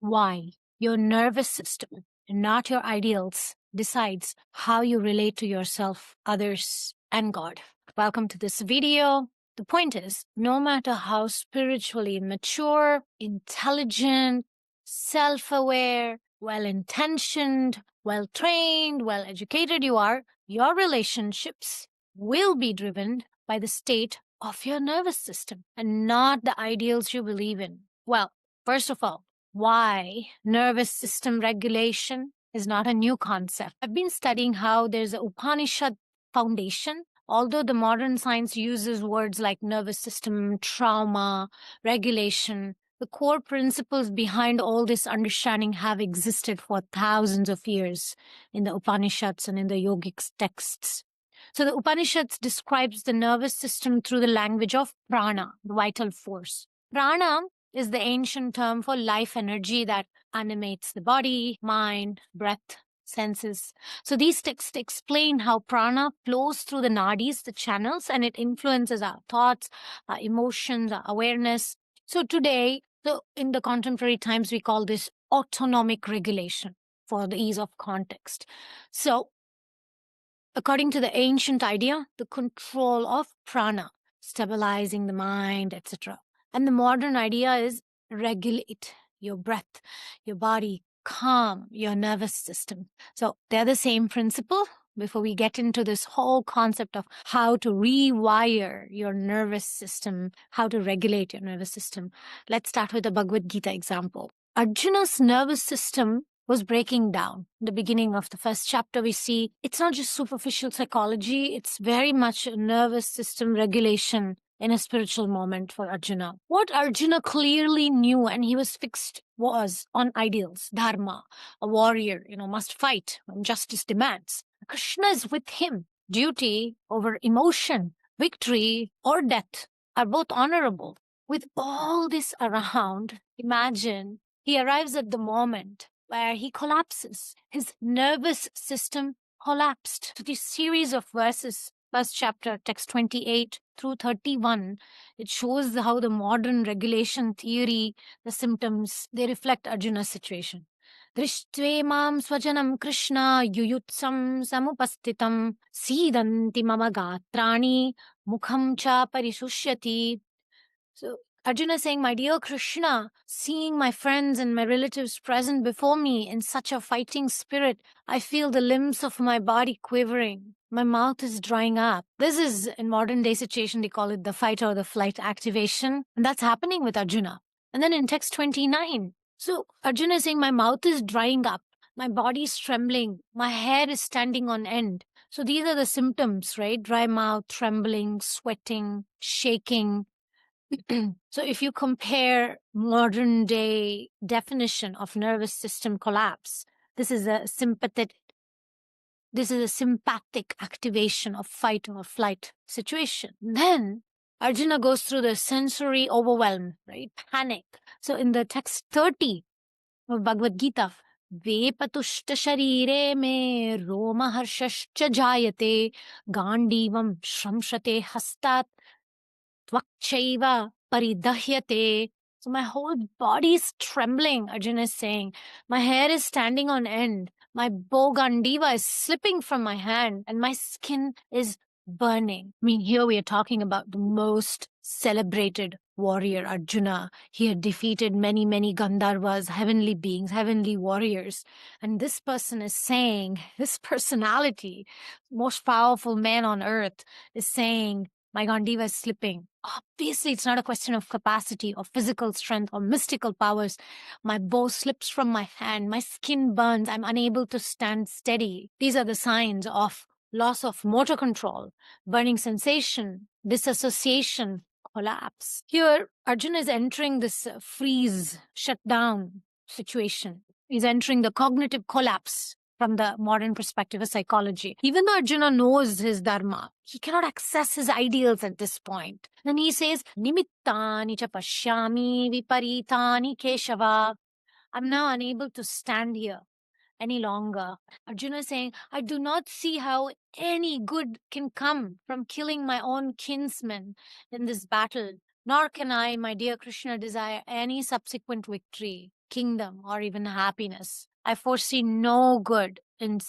Why your nervous system, not your ideals, decides how you relate to yourself, others, and God. Welcome to this video. The point is, no matter how spiritually mature, intelligent, self-aware, well-intentioned, well-trained, well-educated you are, your relationships will be driven by the state of your nervous system and not the ideals you believe in. Well, first of all, why nervous system regulation is not a new concept. I've been studying how there's a Upanishad foundation. Although the modern science uses words like nervous system, trauma, regulation, the core principles behind all this understanding have existed for thousands of years in the Upanishads and in the yogic texts. So the Upanishads describes the nervous system through the language of prana, the vital force. Prana is the ancient term for life energy that animates the body, mind, breath, senses. So these texts explain how prana flows through the nadis, the channels, and it influences our thoughts, our emotions, our awareness. So today, in the contemporary times, we call this autonomic regulation for the ease of context. So according to the ancient idea, the control of prana, stabilizing the mind, etc. And the modern idea is regulate your breath, your body, calm your nervous system. So they're the same principle. Before we get into this whole concept of how to rewire your nervous system, how to regulate your nervous system, let's start with the Bhagavad Gita example. Arjuna's nervous system was breaking down. In the beginning of the first chapter, we see it's not just superficial psychology, it's very much a nervous system regulation in a spiritual moment for Arjuna. What Arjuna clearly knew and he was fixed was on ideals, dharma, a warrior, must fight when justice demands. Krishna is with him. Duty over emotion, victory or death are both honorable. With all this around, imagine he arrives at the moment where he collapses. His nervous system collapsed. So this series of verses, first chapter, text 28 through 31, it shows how the modern regulation theory, the symptoms, they reflect Arjuna's situation. Drishtve mam swajanam Krishna yuyutsam samupastitam sidanti mama gatrani mukham cha parishusyati. So Arjuna is saying, my dear Krishna, seeing my friends and my relatives present before me in such a fighting spirit, I feel the limbs of my body quivering. My mouth is drying up. This is, in modern day situation, they call it the fight or the flight activation. And that's happening with Arjuna. And then in text 29, so Arjuna is saying, my mouth is drying up. My body is trembling. My hair is standing on end. So these are the symptoms, right? Dry mouth, trembling, sweating, shaking. So if you compare modern day definition of nervous system collapse, this is a sympathetic activation of fight or flight situation. Then Arjuna goes through the sensory overwhelm, right? Panic. So in the text 30 of Bhagavad Gita, Vepatushta sharire me roma harshascha jayate gandivam shramshate hastat tvakchaiva paridahyate. So my whole body is trembling, Arjuna is saying. My hair is standing on end. My bow Gandiva is slipping from my hand and my skin is burning. I mean, here we are talking about the most celebrated warrior, Arjuna. He had defeated many, many Gandharvas, heavenly beings, heavenly warriors. And this person is saying, this personality, most powerful man on earth, is saying, my Gandiva is slipping. Obviously, it's not a question of capacity or physical strength or mystical powers. My bow slips from my hand. My skin burns. I'm unable to stand steady. These are the signs of loss of motor control, burning sensation, disassociation, collapse. Here, Arjuna is entering this freeze, shutdown situation. He's entering the cognitive collapse from the modern perspective of psychology. Even though Arjuna knows his dharma, he cannot access his ideals at this point. Then he says, Nimittani cha pashyami viparitani keshava. I'm now unable to stand here any longer. Arjuna is saying, I do not see how any good can come from killing my own kinsmen in this battle. Nor can I, my dear Krishna, desire any subsequent victory, kingdom, or even happiness. I foresee no good in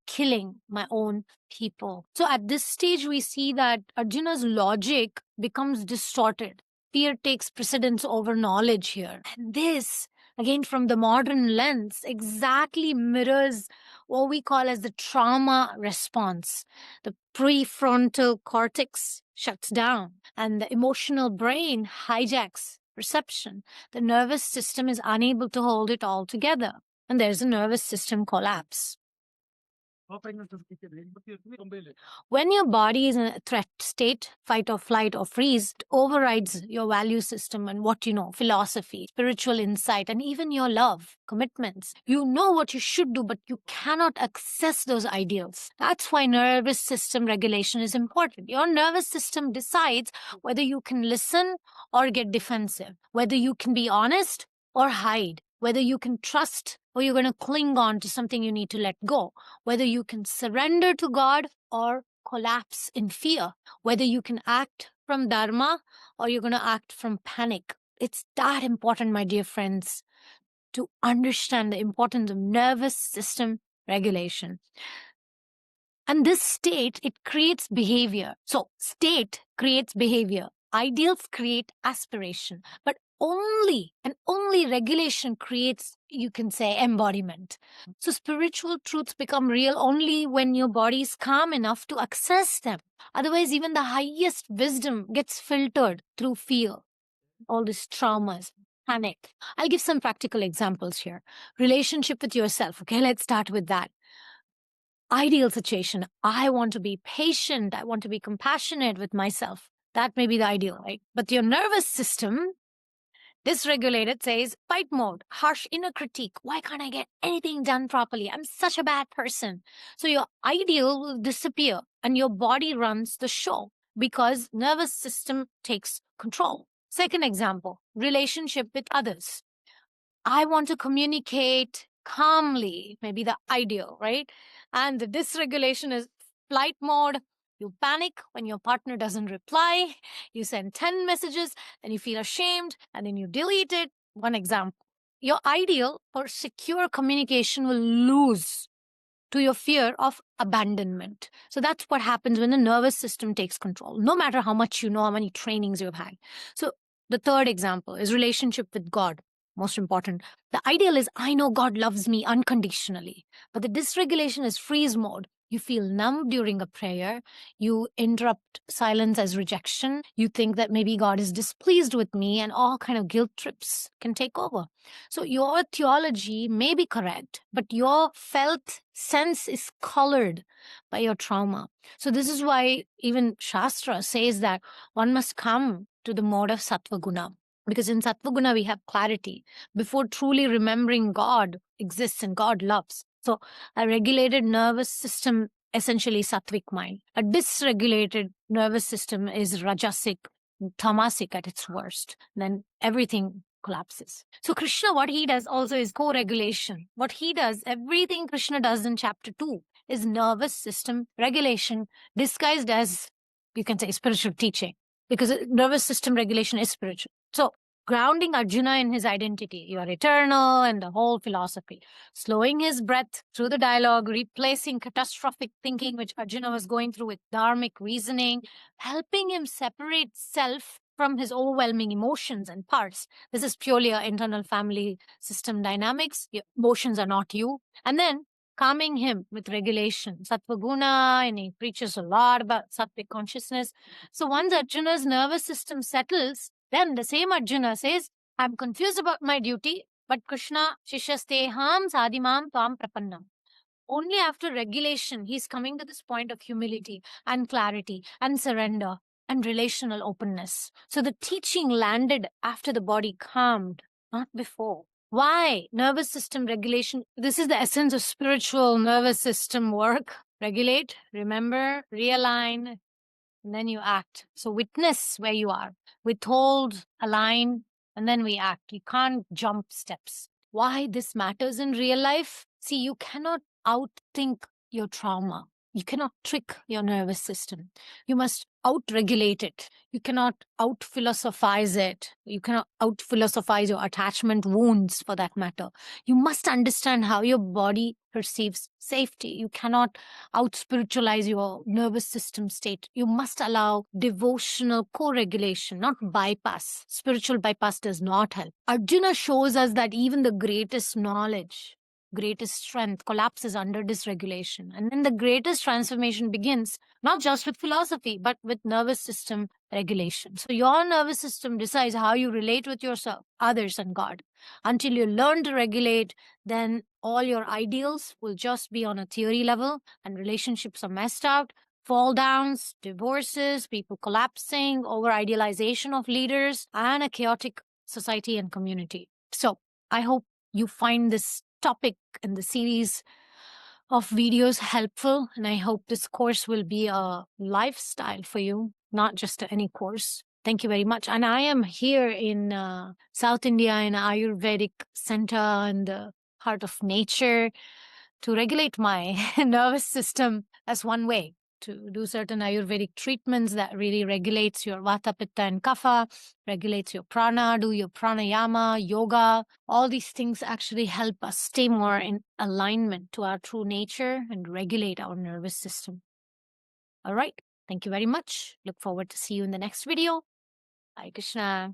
killing my own people. So at this stage, we see that Arjuna's logic becomes distorted. Fear takes precedence over knowledge here. And this, again, from the modern lens, exactly mirrors what we call as the trauma response. The prefrontal cortex shuts down, and the emotional brain hijacks perception. The nervous system is unable to hold it all together, and there's a nervous system collapse. When your body is in a threat state, fight or flight or freeze, it overrides your value system and what you know, philosophy, spiritual insight, and even your love, commitments. You know what you should do, but you cannot access those ideals. That's why nervous system regulation is important. Your nervous system decides whether you can listen or get defensive, whether you can be honest or hide, whether you can trust or you're going to cling on to something you need to let go, whether you can surrender to God or collapse in fear, whether you can act from dharma or you're going to act from panic. It's that important, my dear friends, to understand the importance of nervous system regulation. And this state, it creates behavior. So state creates behavior. Ideals create aspiration, but only and only regulation creates, you can say, embodiment. So spiritual truths become real only when your body is calm enough to access them. Otherwise, even the highest wisdom gets filtered through fear, all these traumas, panic. I'll give some practical examples here. Relationship with yourself. Okay, let's start with that. Ideal situation. I want to be patient. I want to be compassionate with myself. That may be the ideal, right? But your nervous system, dysregulated, says fight mode, harsh inner critique. Why can't I get anything done properly? I'm such a bad person. So your ideal will disappear and your body runs the show because nervous system takes control. Second example, relationship with others. I want to communicate calmly, maybe the ideal, right? And the dysregulation is flight mode. You panic when your partner doesn't reply. You send 10 messages, then you feel ashamed, and then you delete it. One example. Your ideal for secure communication will lose to your fear of abandonment. So that's what happens when the nervous system takes control, no matter how much you know, how many trainings you've had. So the third example is relationship with God. Most important. The ideal is I know God loves me unconditionally, but the dysregulation is freeze mode. You feel numb during a prayer. You interrupt silence as rejection. You think that maybe God is displeased with me, and all kind of guilt trips can take over. So your theology may be correct, but your felt sense is colored by your trauma. So this is why even Shastra says that one must come to the mode of Sattva Guna. Because in Sattva Guna, we have clarity before truly remembering God exists and God loves. So a regulated nervous system, essentially sattvic mind. A dysregulated nervous system is rajasic, tamasic at its worst. Then everything collapses. So Krishna, what he does also is co-regulation. What he does, everything Krishna does in chapter 2 is nervous system regulation disguised as, you can say, spiritual teaching, because nervous system regulation is spiritual. So grounding Arjuna in his identity, you are eternal, and the whole philosophy. Slowing his breath through the dialogue, replacing catastrophic thinking, which Arjuna was going through, with dharmic reasoning, helping him separate self from his overwhelming emotions and parts. This is purely our internal family system dynamics. Your emotions are not you. And then calming him with regulation, Sattva Guna, and he preaches a lot about Sattvic consciousness. So once Arjuna's nervous system settles, then the same Arjuna says, I'm confused about my duty, but Krishna, Shishasteham Sadimam Tvam Prapannam. Only after regulation, he's coming to this point of humility and clarity and surrender and relational openness. So the teaching landed after the body calmed, not before. Why? Nervous system regulation. This is the essence of spiritual nervous system work. Regulate, remember, realign, and then you act. So witness where you are. Withhold, align, and then we act. You can't jump steps. Why this matters in real life? See, you cannot outthink your trauma. You cannot trick your nervous system. You must out-regulate it. You cannot out-philosophize it. You cannot out-philosophize your attachment wounds, for that matter. You must understand how your body perceives safety. You cannot out-spiritualize your nervous system state. You must allow devotional co-regulation, not bypass. Spiritual bypass does not help. Arjuna shows us that even the greatest knowledge, greatest strength collapses under dysregulation. And then the greatest transformation begins not just with philosophy, but with nervous system regulation. So your nervous system decides how you relate with yourself, others, and God. Until you learn to regulate, then all your ideals will just be on a theory level, and relationships are messed out. Fall downs, divorces, people collapsing, over idealization of leaders, and a chaotic society and community. So I hope you find this topic in the series of videos helpful, and I hope this course will be a lifestyle for you, not just any course. Thank you very much. And I am here in South India in Ayurvedic center in the heart of nature to regulate my nervous system as one way, to do certain Ayurvedic treatments that really regulates your Vata, Pitta, and Kapha, regulates your prana, do your pranayama, yoga. All these things actually help us stay more in alignment to our true nature and regulate our nervous system. All right. Thank you very much. Look forward to see you in the next video. Bye, Krishna.